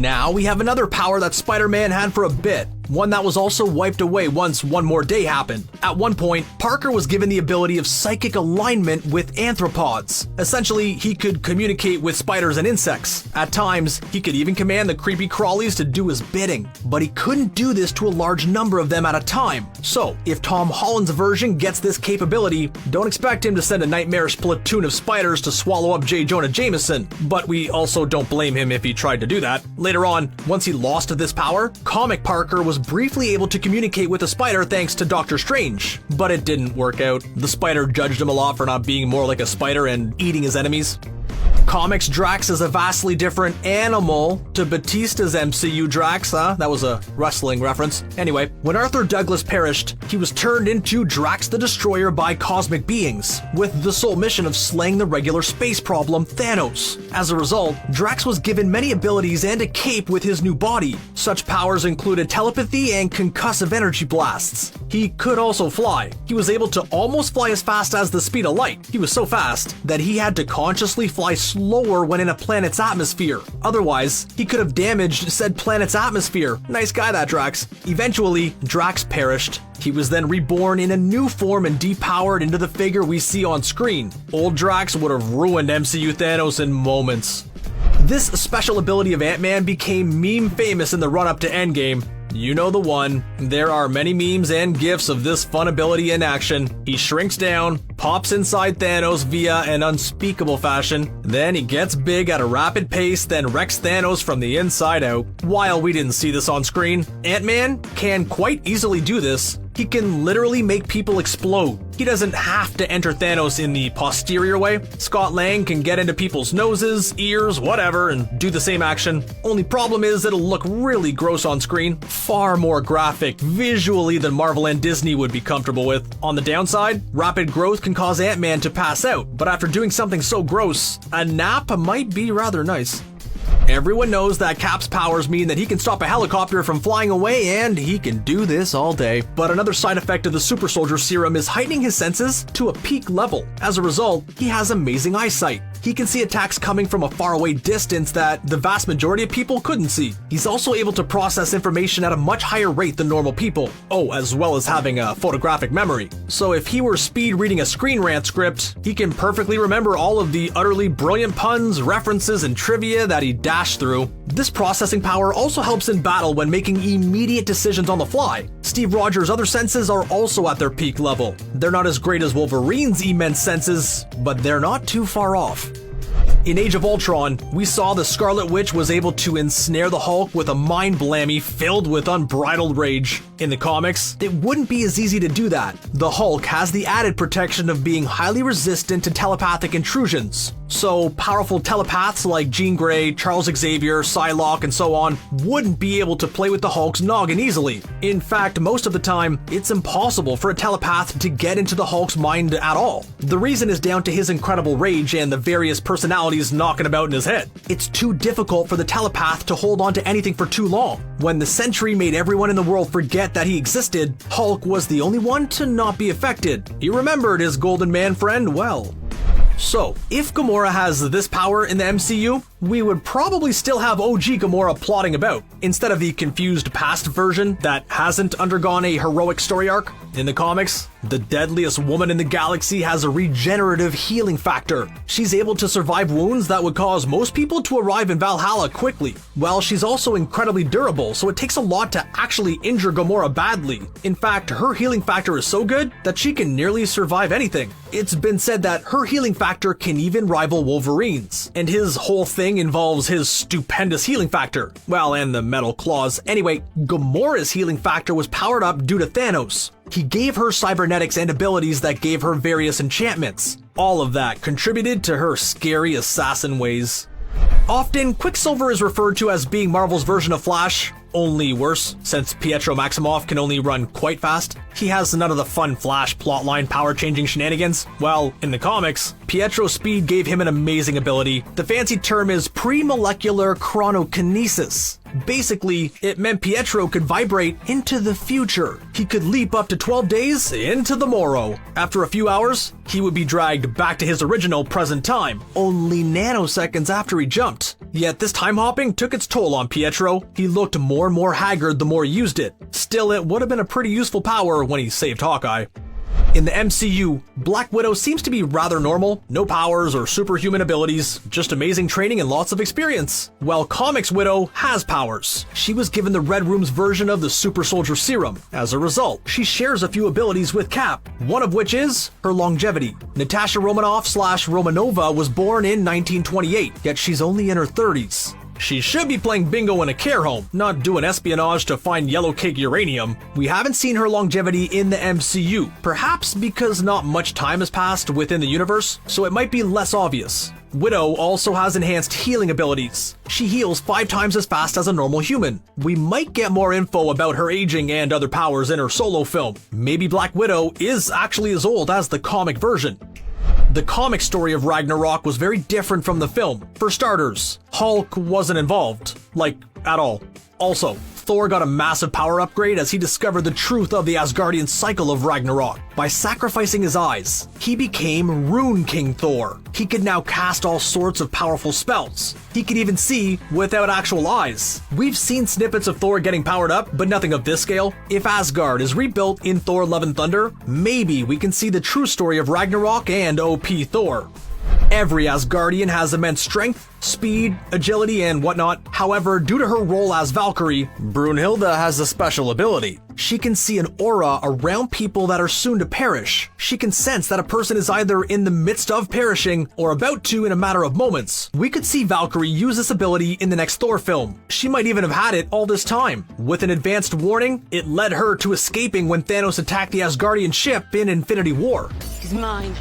Now we have another power that Spider-Man had for a bit, one that was also wiped away once one more day happened. At one point, Parker was given the ability of psychic alignment with arthropods. Essentially, he could communicate with spiders and insects. At times, he could even command the creepy crawlies to do his bidding, but he couldn't do this to a large number of them at a time. So, if Tom Holland's version gets this capability, don't expect him to send a nightmarish platoon of spiders to swallow up J. Jonah Jameson, but we also don't blame him if he tried to do that. Later on, once he lost this power, comic Parker was briefly able to communicate with a spider thanks to Doctor Strange, but it didn't work out. The spider judged him a lot for not being more like a spider and eating his enemies. Comics Drax is a vastly different animal to Batista's MCU Drax, That was a wrestling reference. Anyway, when Arthur Douglas perished, he was turned into Drax the Destroyer by cosmic beings, with the sole mission of slaying the regular space problem, Thanos. As a result, Drax was given many abilities and a cape with his new body. Such powers included telepathy and concussive energy blasts. He could also fly. He was able to almost fly as fast as the speed of light. He was so fast that he had to consciously fly slower when in a planet's atmosphere. Otherwise, he could have damaged said planet's atmosphere. Nice guy, that Drax. Eventually, Drax perished. He was then reborn in a new form and depowered into the figure we see on screen. Old Drax would have ruined MCU Thanos in moments. This special ability of Ant-Man became meme famous in the run-up to Endgame. You know the one. There are many memes and gifs of this fun ability in action. He shrinks down, pops inside Thanos via an unspeakable fashion, then he gets big at a rapid pace, then wrecks Thanos from the inside out. While we didn't see this on screen, Ant-Man can quite easily do this. He can literally make people explode. He doesn't have to enter Thanos in the posterior way. Scott Lang can get into people's noses, ears, whatever, and do the same action. Only problem is it'll look really gross on screen. Far more graphic visually than Marvel and Disney would be comfortable with. On the downside, rapid growth can cause Ant-Man to pass out, but after doing something so gross, a nap might be rather nice. Everyone knows that Cap's powers mean that he can stop a helicopter from flying away, and he can do this all day. But another side effect of the Super Soldier Serum is heightening his senses to a peak level. As a result, he has amazing eyesight. He can see attacks coming from a faraway distance that the vast majority of people couldn't see. He's also able to process information at a much higher rate than normal people. Oh, as well as having a photographic memory. So if he were speed reading a Screen Rant script, he can perfectly remember all of the utterly brilliant puns, references, and trivia that he dashed through. This processing power also helps in battle when making immediate decisions on the fly. Steve Rogers' other senses are also at their peak level. They're not as great as Wolverine's immense senses, but they're not too far off. In Age of Ultron, we saw the Scarlet Witch was able to ensnare the Hulk with a mind blammy filled with unbridled rage. In the comics, it wouldn't be as easy to do that. The Hulk has the added protection of being highly resistant to telepathic intrusions. So powerful telepaths like Jean Grey, Charles Xavier, Psylocke, and so on wouldn't be able to play with the Hulk's noggin easily. In fact, most of the time, it's impossible for a telepath to get into the Hulk's mind at all. The reason is down to his incredible rage and the various personalities knocking about in his head. It's too difficult for the telepath to hold on to anything for too long. When the Sentry made everyone in the world forget that he existed, Hulk was the only one to not be affected. He remembered his Golden Man friend well. So, if Gamora has this power in the MCU, we would probably still have OG Gamora plotting about, instead of the confused past version that hasn't undergone a heroic story arc. In the comics, the deadliest woman in the galaxy has a regenerative healing factor. She's able to survive wounds that would cause most people to arrive in Valhalla quickly. Well, she's also incredibly durable, so it takes a lot to actually injure Gamora badly. In fact, her healing factor is so good that she can nearly survive anything. It's been said that her healing factor can even rival Wolverine's, and his whole thing involves his stupendous healing factor. Well, and the metal claws. Anyway, Gamora's healing factor was powered up due to Thanos. He gave her cybernetics and abilities that gave her various enchantments. All of that contributed to her scary assassin ways. Often, Quicksilver is referred to as being Marvel's version of Flash. only worse, since Pietro Maximoff can only run quite fast. He has none of the fun Flash plotline power-changing shenanigans. Well, in the comics, Pietro's speed gave him an amazing ability. The fancy term is pre-molecular chronokinesis. Basically, it meant Pietro could vibrate into the future. He could leap up to 12 days into the morrow. After a few hours, he would be dragged back to his original present time, only nanoseconds after he jumped. Yet this time hopping took its toll on Pietro. He looked more and more haggard the more he used it. Still, it would have been a pretty useful power when he saved Hawkeye. In the MCU, Black Widow seems to be rather normal, no powers or superhuman abilities, just amazing training and lots of experience. While Comics Widow has powers. She was given the Red Room's version of the Super Soldier Serum. As a result, she shares a few abilities with Cap, one of which is her longevity. Natasha Romanoff/Romanova was born in 1928, yet she's only in her 30s. She should be playing bingo in a care home, not doing espionage to find yellow cake uranium. We haven't seen her longevity in the MCU, perhaps because not much time has passed within the universe, so it might be less obvious. Widow also has enhanced healing abilities. She heals 5 times as fast as a normal human. We might get more info about her aging and other powers in her solo film. Maybe Black Widow is actually as old as the comic version. The comic story of Ragnarok was very different from the film. For starters, Hulk wasn't involved, like, at all. Also, Thor got a massive power upgrade as he discovered the truth of the Asgardian cycle of Ragnarok. By sacrificing his eyes, he became Rune King Thor. He could now cast all sorts of powerful spells. He could even see without actual eyes. We've seen snippets of Thor getting powered up, but nothing of this scale. If Asgard is rebuilt in Thor Love and Thunder, maybe we can see the true story of Ragnarok and OP Thor. Every Asgardian has immense strength, speed, agility, and whatnot. However, due to her role as Valkyrie, Brunhilde has a special ability. She can see an aura around people that are soon to perish. She can sense that a person is either in the midst of perishing or about to in a matter of moments. We could see Valkyrie use this ability in the next Thor film. She might even have had it all this time. With an advanced warning, it led her to escaping when Thanos attacked the Asgardian ship in Infinity War. He's mine.